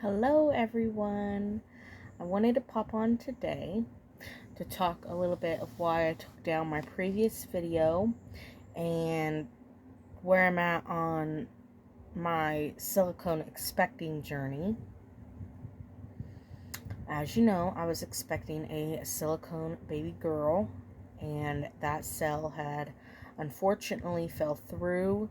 Hello, everyone. I wanted to pop on today to talk a little bit of why I took down my previous video and where I'm at on my silicone expecting journey. As you know, I was expecting a silicone baby girl, and that cell had unfortunately fell through.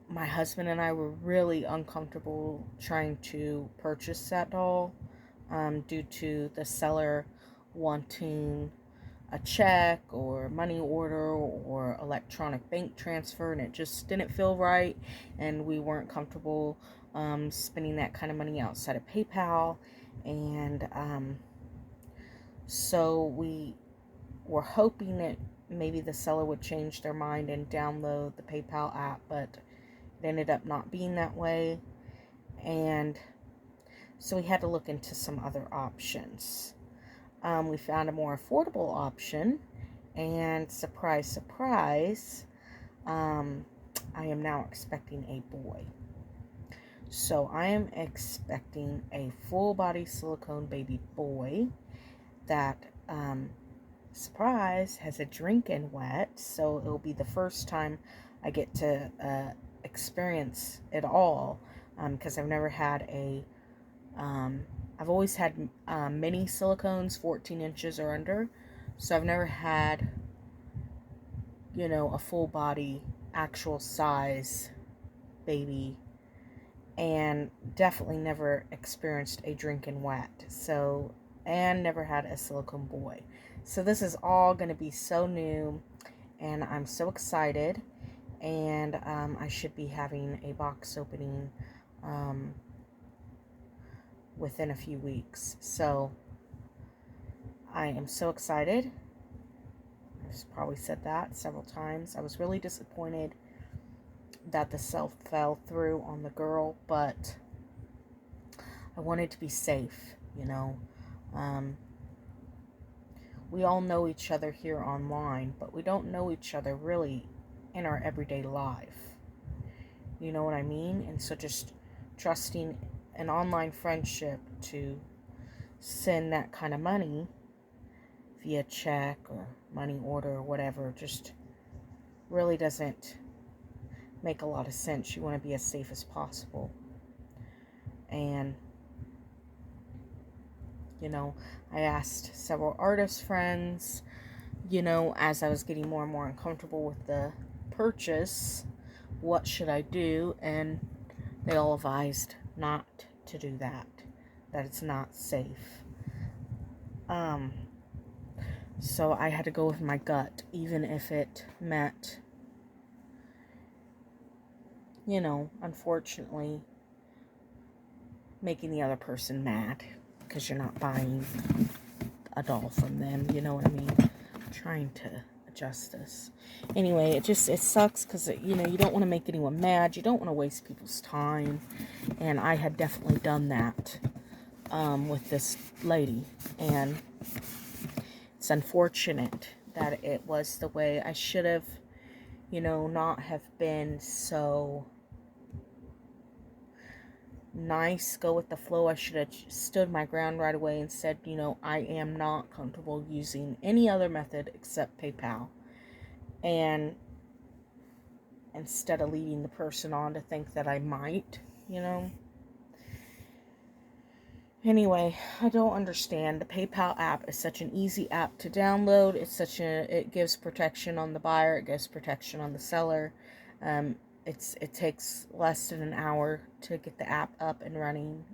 My husband and I were really uncomfortable trying to purchase that doll due to the seller wanting a check or money order or electronic bank transfer, and it just didn't feel right, and we weren't comfortable spending that kind of money outside of PayPal. And so we were hoping that maybe the seller would change their mind and download the PayPal app, but it ended up not being that way, and so we had to look into some other options. We found a more affordable option, and surprise, surprise, I am now expecting a boy. So I am expecting a full body silicone baby boy that, surprise, has a drink-in wet, so it'll be the first time I get to experience it all, because I've never had I've always had mini silicones, 14 inches or under, so I've never had, a full body, actual size baby, and definitely never experienced a drink-in wet, and never had a silicone boy. So this is all going to be so new, and I'm so excited. And I should be having a box opening within a few weeks. So I am so excited. I've probably said that several times. I was really disappointed that the cell fell through on the girl, but I wanted to be safe, we all know each other here online, but we don't know each other really in our everyday life. You know what I mean? And so just trusting an online friendship to send that kind of money via check or money order or whatever just really doesn't make a lot of sense. You want to be as safe as possible. And I asked several artist friends, as I was getting more and more uncomfortable with the purchase, what should I do? And they all advised not to do that it's not safe. So I had to go with my gut, even if it meant, unfortunately, making the other person mad because you're not buying a doll from them. You know what I mean? I'm trying to adjust this. Anyway, it sucks because, you don't want to make anyone mad. You don't want to waste people's time. And I had definitely done that with this lady. And it's unfortunate that it was the way. I should have, not have been so nice, go with the flow. I should have stood my ground right away and said, I am not comfortable using any other method except PayPal. And instead of leading the person on to think that I might, Anyway, I don't understand. The PayPal app is such an easy app to download. It gives protection on the buyer. It gives protection on the seller. It takes less than an hour to get the app up and running.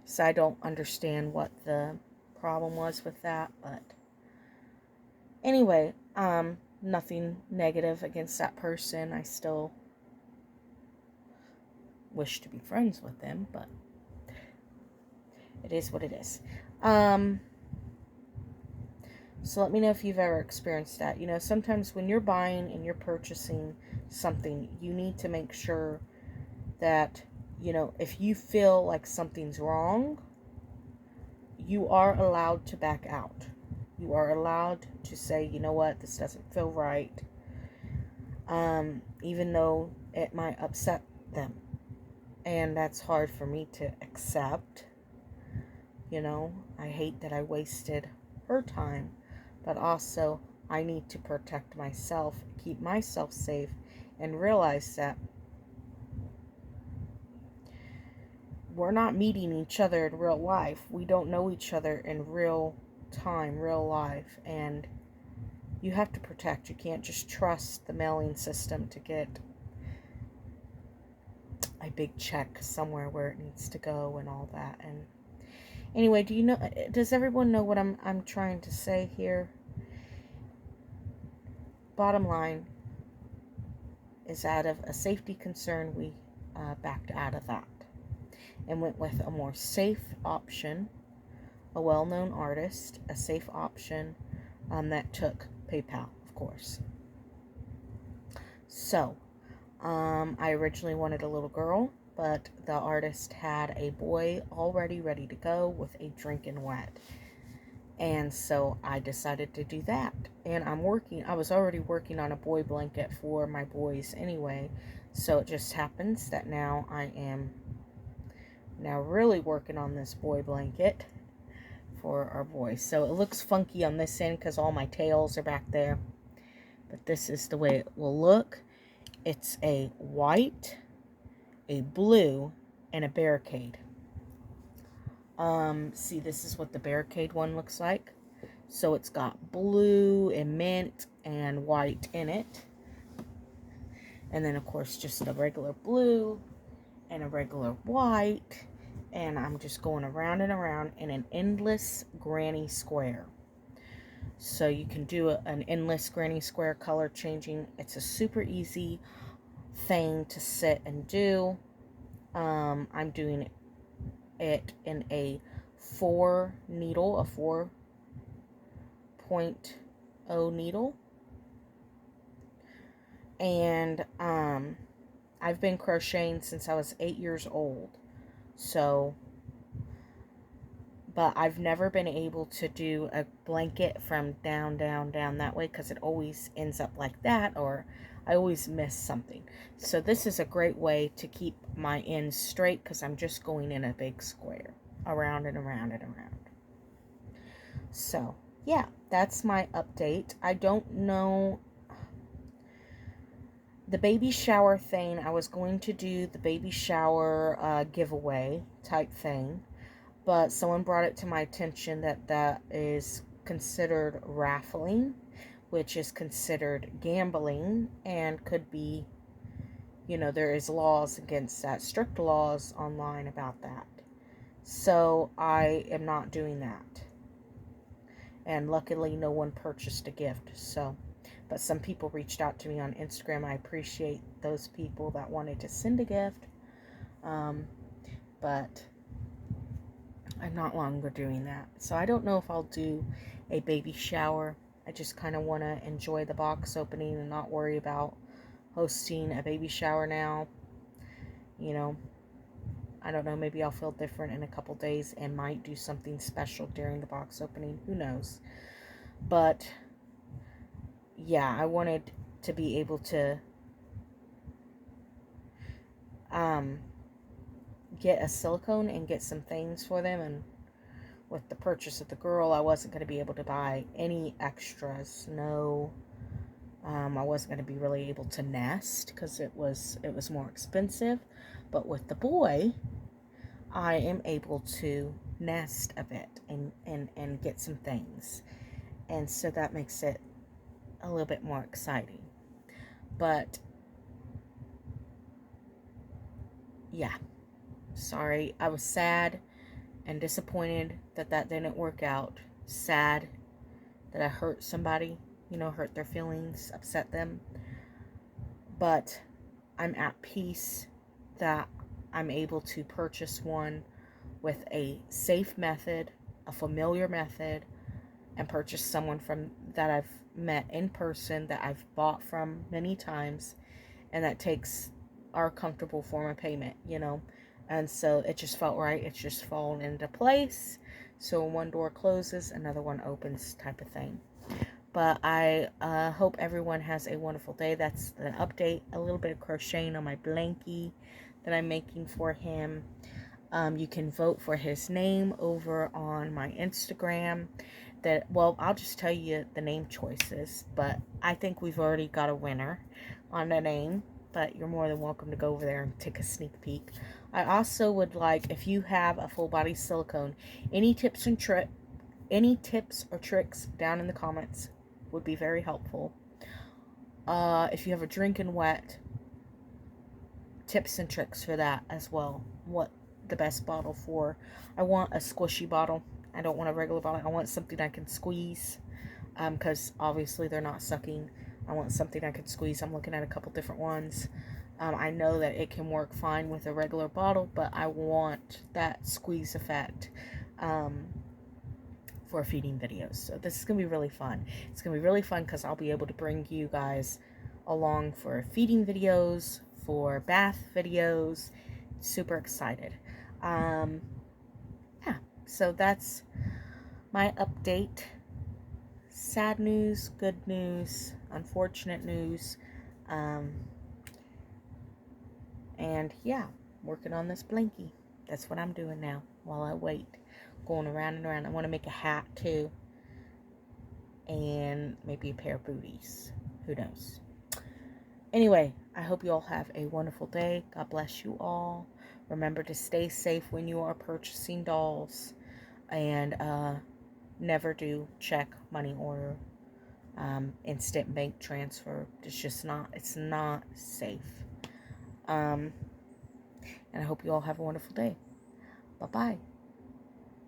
So I don't understand what the problem was with that. But anyway, nothing negative against that person. I still wish to be friends with them, but it is what it is. So let me know if you've ever experienced that. Sometimes when you're buying and you're purchasing something, you need to make sure that, if you feel like something's wrong, you are allowed to back out. You are allowed to say, you know what, this doesn't feel right. Even though it might upset them. And that's hard for me to accept. I hate that I wasted her time, but also I need to protect myself, keep myself safe, and realize that we're not meeting each other in real life. We don't know each other in real time, real life, and you have to protect. You can't just trust the mailing system to get a big check somewhere where it needs to go and all that. And anyway, does everyone know what I'm trying to say here? Bottom line is, out of a safety concern, we backed out of that and went with a more safe option, a well-known artist, a safe option that took PayPal, of course. So, I originally wanted a little girl, but the artist had a boy already ready to go with a drinking wet. And so I decided to do that. And I was already working on a boy blanket for my boys anyway. So it just happens that now I am really working on this boy blanket for our boys. So it looks funky on this end because all my tails are back there. But this is the way it will look. It's a white, a blue, and a barricade. See, this is what the barricade one looks like. So it's got blue and mint and white in it. And then, of course, just a regular blue and a regular white. And I'm just going around and around in an endless granny square. So you can do an endless granny square color changing. It's a super easy thing to sit and do. I'm doing it in a 4.0 needle. And I've been crocheting since I was 8 years old. So, but I've never been able to do a blanket from down that way because it always ends up like that, or I always miss something. So this is a great way to keep my ends straight because I'm just going in a big square around and around and around. So yeah, that's my update. I don't know the baby shower thing. I was going to do the baby shower giveaway type thing, but someone brought it to my attention that is considered raffling, which is considered gambling and could be, there is laws against that, strict laws online about that. So I am not doing that. And luckily no one purchased a gift. So, but some people reached out to me on Instagram. I appreciate those people that wanted to send a gift. But I'm not longer doing that. So I don't know if I'll do a baby shower. I just kind of want to enjoy the box opening and not worry about hosting a baby shower now. I don't know, maybe I'll feel different in a couple days and might do something special during the box opening. Who knows? But yeah, I wanted to be able to get a silicone and get some things for them. And with the purchase of the girl, I wasn't going to be able to buy any extras. No, I wasn't going to be really able to nest because it was more expensive. But with the boy, I am able to nest a bit and get some things. And so that makes it a little bit more exciting. But yeah, sorry, I was sad and disappointed that didn't work out. Sad that I hurt somebody, hurt their feelings, upset them. But I'm at peace that I'm able to purchase one with a safe method, a familiar method, and purchase someone from that I've met in person, that I've bought from many times, and that takes our comfortable form of payment, And so it just felt right. It's just fallen into place. So when one door closes, another one opens type of thing. But I hope everyone has a wonderful day. That's the update. A little bit of crocheting on my blankie that I'm making for him. You can vote for his name over on my Instagram. Well, I'll just tell you the name choices, but I think we've already got a winner on the name, but you're more than welcome to go over there and take a sneak peek. I also would like, if you have a full body silicone, any tips or tricks down in the comments would be very helpful. If you have a drinking wet, tips and tricks for that as well. What the best bottle for? I want a squishy bottle. I don't want a regular bottle. I want something I can squeeze, because obviously they're not sucking. I want something I can squeeze. I'm looking at a couple different ones. I know that it can work fine with a regular bottle, but I want that squeeze effect for feeding videos. So this is going to be really fun. It's going to be really fun because I'll be able to bring you guys along for feeding videos, for bath videos. Super excited. Yeah, so that's my update. Sad news, good news, unfortunate news. And yeah, working on this blankie. That's what I'm doing now while I wait. Going around and around. I want to make a hat too. And maybe a pair of booties. Who knows? Anyway, I hope you all have a wonderful day. God bless you all. Remember to stay safe when you are purchasing dolls. And never do check, money order, instant bank transfer. It's not safe. And I hope you all have a wonderful day. Bye-bye.